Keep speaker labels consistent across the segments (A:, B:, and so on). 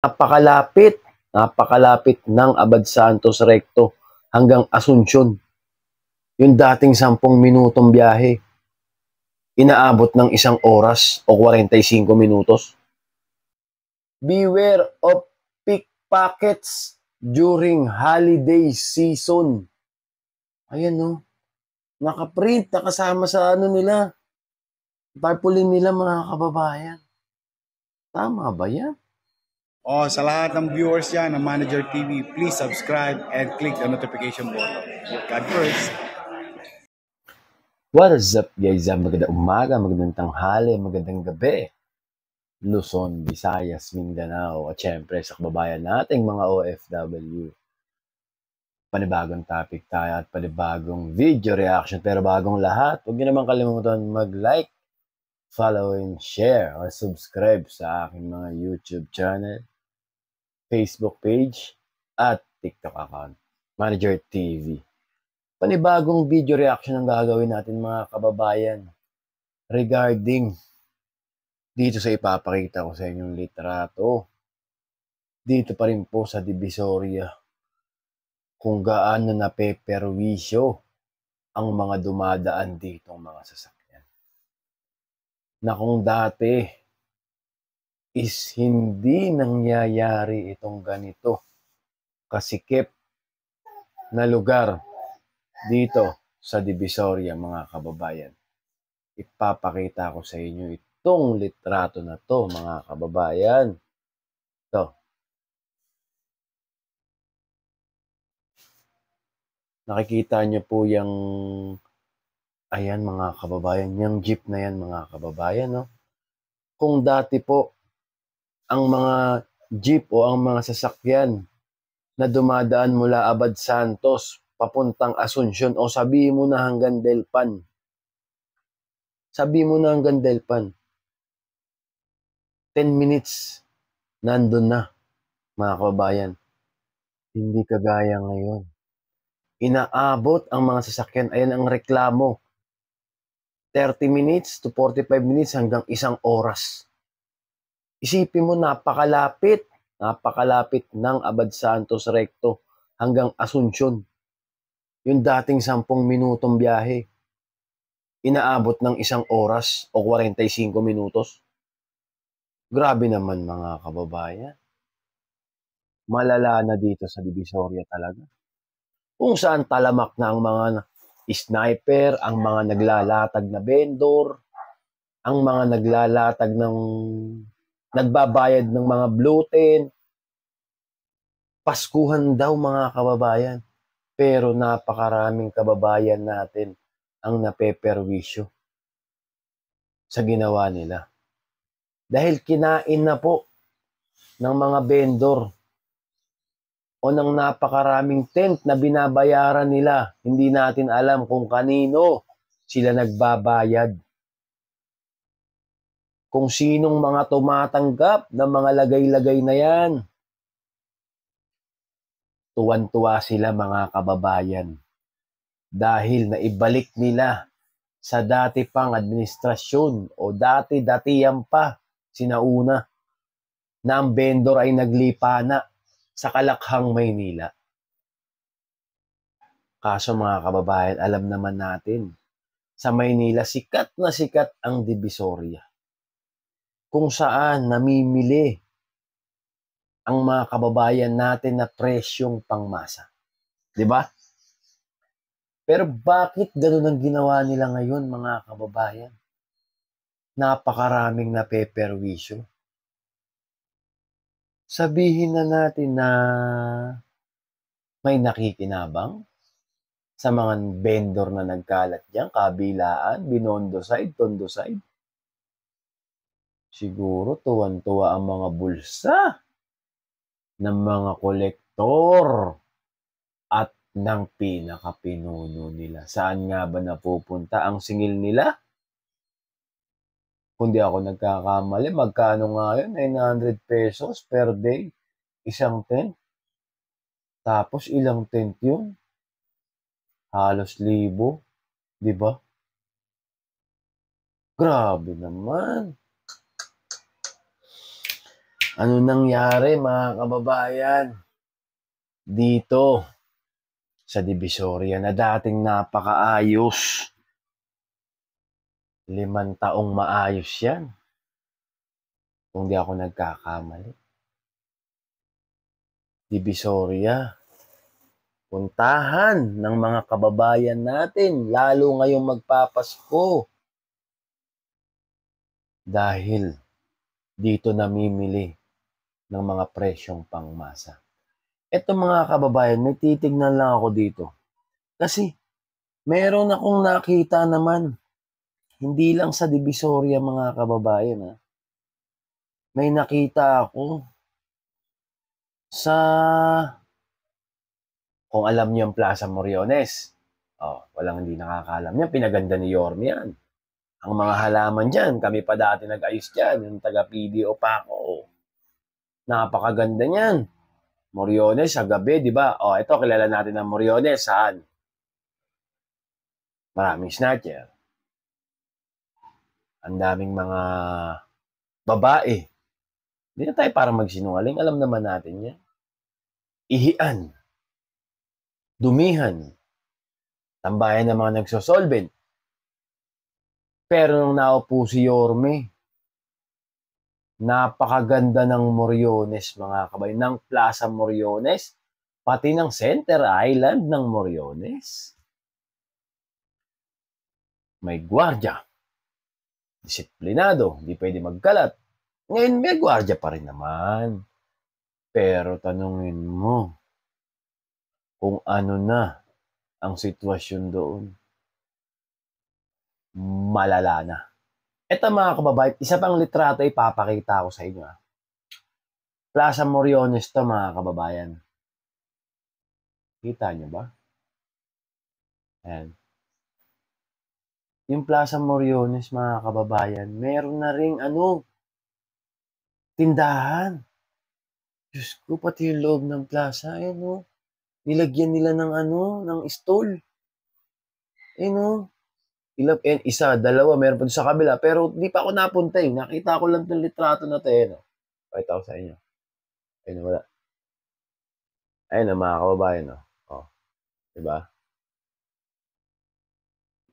A: Napakalapit ng Abad Santos Recto hanggang Asuncion. Yung dating 10 minutong biyahe, inaabot ng 1 oras o 45 minutos. Beware of pickpockets during holiday season. Ayan no, nakaprint, nakasama sa nila, tarpaulin nila mga kababayan. Tama ba yan?
B: Sa lahat ng viewers yan ng Manager TV, please subscribe and click the notification button. God first.
A: What is up guys? Magandang umaga, magandang tanghali, magandang gabi. Luzon, Visayas, Mindanao, at syempre sa kababayan nating mga OFW. Panibagong topic tayo at panibagong video reaction. Pero bagong lahat, huwag niyo naman kalimutan mag-like, follow and share or subscribe sa aking mga YouTube channel, Facebook page, at TikTok account, Manager TV. Panibagong video reaction ang gagawin natin mga kababayan regarding dito sa ipapakita ko sa inyong litrato. Dito pa rin po sa Divisoria kung gaano napeperwisyo ang mga dumadaan ditong mga sasakyan. Na kung dati is hindi nangyayari itong ganito kasikip na lugar dito sa Divisoria mga kababayan. Ipapakita ko sa inyo itong litrato na to mga kababayan. Ito. Nakikita nyo po yung ayan mga kababayan, yung jeep na yan mga kababayan. No? Kung dati po ang mga jeep o ang mga sasakyan na dumadaan mula Abad Santos papuntang Asuncion o sabihin mo na hanggang Delpan. Sabihin mo na hanggang Delpan. 10 minutes nandun na mga kababayan. Hindi kagaya ngayon. Inaabot ang mga sasakyan. Ayan ang reklamo. 30 minutes to 45 minutes hanggang 1 oras. Isipin mo, napakalapit ng Abad Santos Recto hanggang Asuncion. Yung dating 10 minutong biyahe, inaabot ng 1 oras o 45 minutos. Grabe naman mga kababayan. Malala na dito sa Divisoria talaga. Kung saan talamak na ang mga sniper, ang mga naglalatag na vendor, ang mga naglalatag ng nagbabayad ng mga bluten. Paskuhan daw mga kababayan. Pero napakaraming kababayan natin ang napeperwisyo sa ginawa nila. Dahil kinain na po ng mga vendor o ng napakaraming tent na binabayaran nila. Hindi natin alam kung kanino sila nagbabayad. Kung sinong mga tumatanggap ng mga lagay-lagay na yan. Tuwan-tuwa sila mga kababayan. Dahil naibalik nila sa dati pang administrasyon o dati-datiyan pa sinauna na ang vendor ay naglipa na sa Kalakhang, Maynila. Kaso mga kababayan, alam naman natin, sa Maynila sikat na sikat ang Divisoria. Kung saan namimili ang mga kababayan natin na presyong pangmasa. 'Di ba? Pero bakit gano'n ang ginawa nila ngayon mga kababayan? Napakaraming napeperwisyo. Sabihin na natin na may nakikinabang sa mga vendor na nagkalat diyan, kabilaan, Binondo side, Tondo side. Siguro tuwan-tuwa ang mga bulsa ng mga kolektor at ng pinakapinuno nila. Saan nga ba napupunta ang singil nila? Kung di ako nagkakamali, magkano nga yun? 900 pesos per day. Isang tent. Tapos ilang tent yun? Halos 1,000. Di ba? Grabe naman. Ano nangyari mga kababayan dito sa Divisoria na dating napakaayos? 5 taong maayos yan, kung di ako nagkakamali. Divisoria, puntahan ng mga kababayan natin, lalo ngayong magpapasko. Dahil dito namimili ng mga presyong pangmasa. Eto mga kababayan, may titignan lang ako dito. Kasi meron akong nakita naman, hindi lang sa Divisoria mga kababayan. May nakita ako sa, kung alam niyo ang Plaza Moriones. Walang hindi nakakaalam yan, pinaganda ni Yorme yan. Ang mga halaman dyan, kami pa dati nag-ayos dyan, yung taga-PDO pa ako. Napakaganda niyan. Moriones sa gabi, di ba? Ito, kilala natin ang Moriones. Saan? Maraming snatcher. Ang daming mga babae. Hindi na tayo para magsinungaling. Alam naman natin yan. Ihian. Dumihan. Tambayan ng mga nagsosolvent. Pero nung naupo si Yorme, napakaganda ng Moriones, mga kabay, ng Plaza Moriones, pati ng Center Island ng Moriones. May gwardiya. Disiplinado, hindi pwede magkalat. Ngayon may gwardiya pa rin naman. Pero tanungin mo kung ano na ang sitwasyon doon. Malala na. Ito mga kababayan, isa pang litrato ipapakita ko sa inyo. Plaza Moriones to mga kababayan. Kita nyo ba? Ayan. Yung Plaza Moriones mga kababayan, meron na ring tindahan. Diyos ko, pati yung loob ng plaza, nilagyan nila ng stall. Isa, dalawa, meron pa sa kabila, pero di pa ako napunta Nakita ko lang itong litrato na ito, Pakita ko sa inyo. Wala. Ayun mga kababayan, Diba?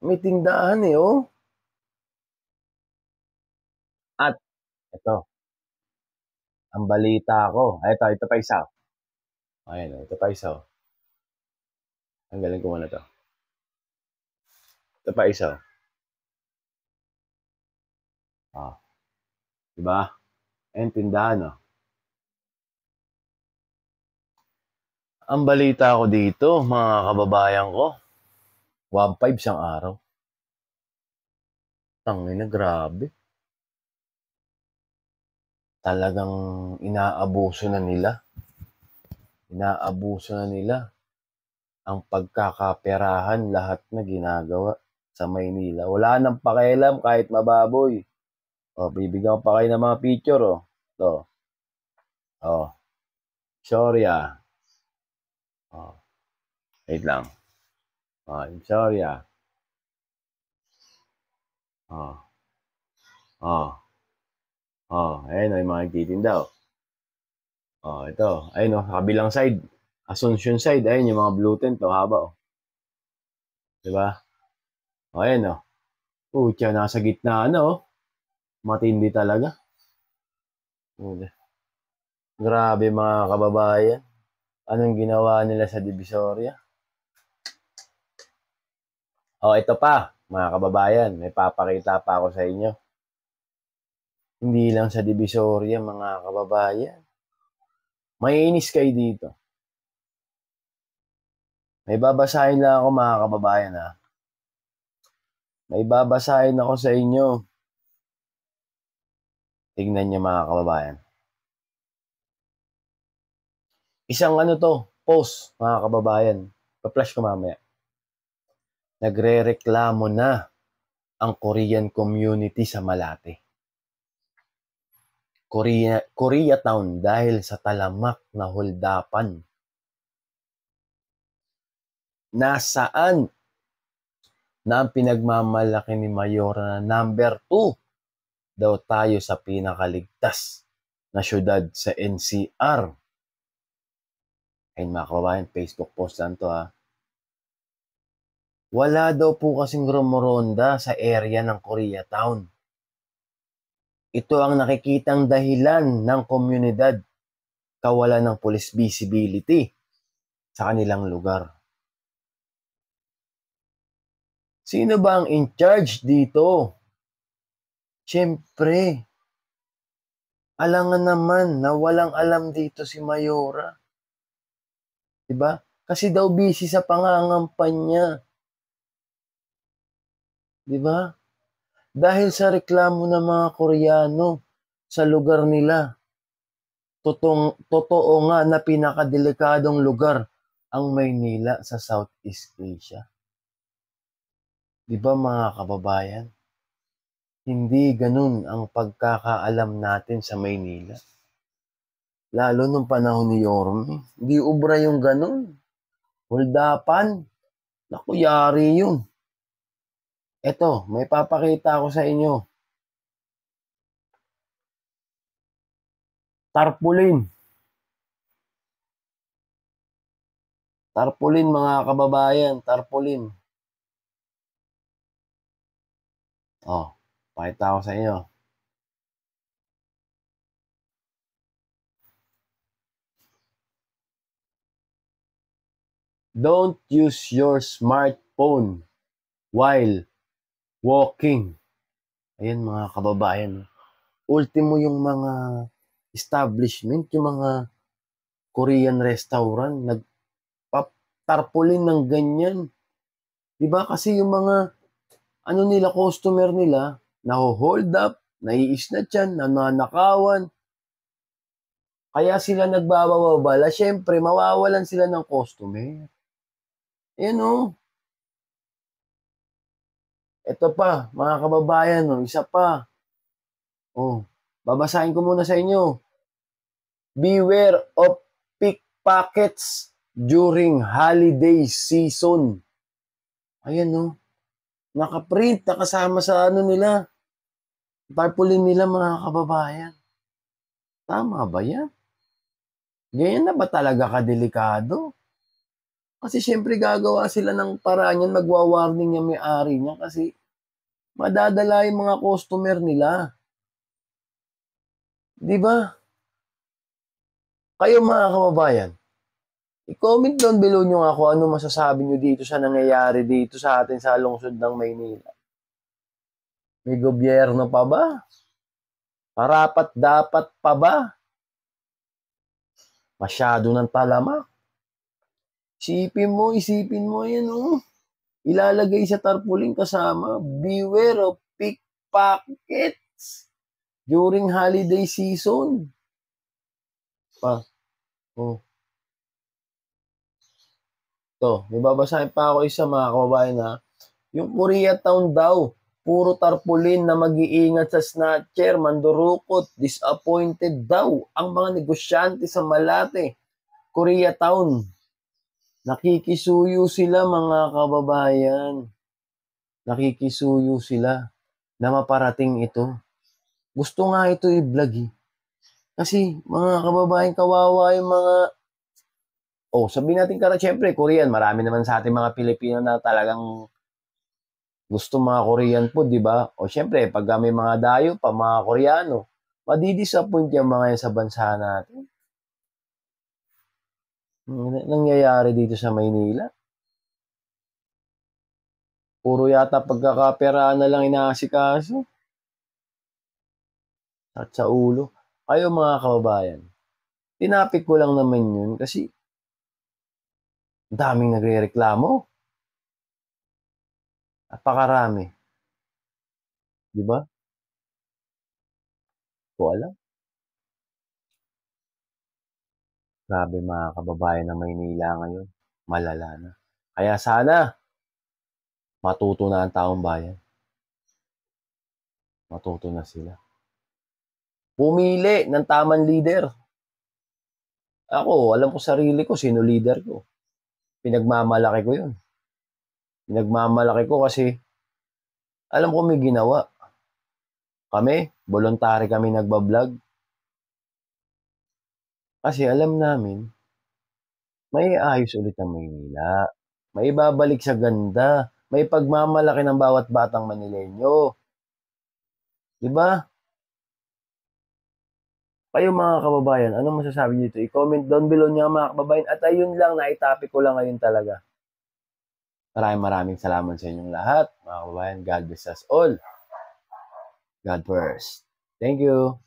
A: May tindahan At, ito, ang balita ko. Ito pa isa. Ayan, ito pa isa. Ang galing ko muna to. Ito pa isa. Diba? Ayun, tindahan, Ang balita ko dito, mga kababayan ko, 1.5 siyang araw. Tangina, grabe. Talagang inaabuso na nila. Ang pagkakaperahan, lahat na ginagawa sa Maynila. Wala nang pakialam kahit mababoy. Bibigyan ko pa kayo ng mga picture, Ito. Sorya. Wait lang. Sorya. Ayun, yung mga nagtitinda, ito. Ayun, kabilang side. Asuncion side. Ayun, yung mga blue tent, haba, Diba? Ayun, Pucha, nasa gitna, Matindi talaga. Grabe mga kababayan. Anong ginawa nila sa Divisoria? Ito pa, mga kababayan. May papakita pa ako sa inyo. Hindi lang sa Divisoria, mga kababayan. Maiinis kayo dito. May babasahin lang ako, mga kababayan, May babasahin ako sa inyo. Tignan niyo, mga kababayan. Isang post, mga kababayan. Pa-flash ko mamaya. Nagre-reklamo na ang Korean community sa Malate. Koreatown dahil sa talamak na holdapan. Nasaan na ang pinagmamalaki ni Mayor na number 2 daw tayo sa pinakaligtas na syudad sa NCR. Ayun mga kababayan, Facebook post lang to ha. Wala daw po kasing rumoronda sa area ng Koreatown. Ito ang nakikitang dahilan ng komunidad kawalan ng police visibility sa kanilang lugar. Sino ba ang in charge dito? Siyempre, alangan naman na walang alam dito si Mayora. Diba? Kasi daw busy sa pangangampanya. Diba? Dahil sa reklamo ng mga Koreano sa lugar nila. Totoo nga na pinakadelikadong lugar ang Maynila sa Southeast Asia. Diba mga kababayan? Hindi ganun ang pagkakaalam natin sa Maynila. Lalo nung panahon ni Yorme. Hindi ubra yung ganun. Huldapan. Naku, yari yun. Eto, may papakita ko sa inyo. Tarpaulin. Tarpaulin mga kababayan. Tarpaulin. Oh, pakita ko sa inyo. Don't use your smartphone while walking. Ayan mga kababayan. Ultimo yung mga establishment, yung mga Korean restaurant, nagpa-tarpaulin ng ganyan. Diba? Kasi yung mga customer nila, naho-hold up, naiisnat yan, nananakawan. Kaya sila nagbababala, syempre, mawawalan sila ng customer. Ayan o. Ito pa, mga kababayan, isa pa. Babasahin ko muna sa inyo. Beware of pickpockets during holiday season. Ayan o. Nakaprint, nakasama sa nila. Tarpaulin nila mga kababayan. Tama ba yan? Ganyan na ba talaga kadelikado? Kasi syempre gagawa sila ng paraan yan, magwa-warning yung may-ari niya kasi madadala yung mga customer nila. Di ba? Kayo mga kababayan, i-comment down below nyo nga kung ano masasabi nyo dito sa nangyayari dito sa atin sa lungsod ng Maynila. May gobyerno pa ba? Karapat dapat pa ba? Masyado ng talamak. Isipin mo yan ilalagay sa tarpaulin kasama, beware of pickpockets during holiday season. May babasahin pa ako isa mga kababayan na yung Koreatown daw, puro tarpaulin na mag-iingat sa snatcher, mandurukot, disappointed daw ang mga negosyante sa Malate, Koreatown. Nakikisuyo sila mga kababayan. Nakikisuyo sila na maparating ito. Gusto nga ito i-vlog Kasi mga kababayan, kawawa yung mga sabihin natin syempre, Korean, marami naman sa ating mga Pilipino na talagang gusto mga Korean food, di ba? Syempre, pag may mga dayo pa, mga Koreano, madidisappoint yung mga yan sa bansa natin. Nangyayari dito sa Maynila. Puro yata pagkakaperaan na lang inaasikaso. At sa ulo. Kayo mga kababayan, tinapik ko lang naman yun kasi daming nagre-reklamo. Napakarami. Di ba? Ko alam. Grabe mga kababayan ng Maynila ngayon. Malala na. Kaya sana, matuto na ang taong bayan. Matuto na sila. Pumili ng tamang leader. Ako, alam ko sarili ko, sino leader ko. Pinagmamalaki ko yun. Pinagmamalaki ko kasi alam ko may ginawa. Kami, voluntary kami nagbablog. Kasi alam namin, may ayos ulit ang Maynila. May babalik sa ganda. May pagmamalaki ng bawat batang Manileño. Di ba? Kayo mga kababayan, anong masasabi dito? I-comment down below niya mga kababayan. At ayun lang, naitopic ko lang ngayon talaga. Maraming salamat sa inyong lahat, mga kababayan. God bless us all. God first. Thank you.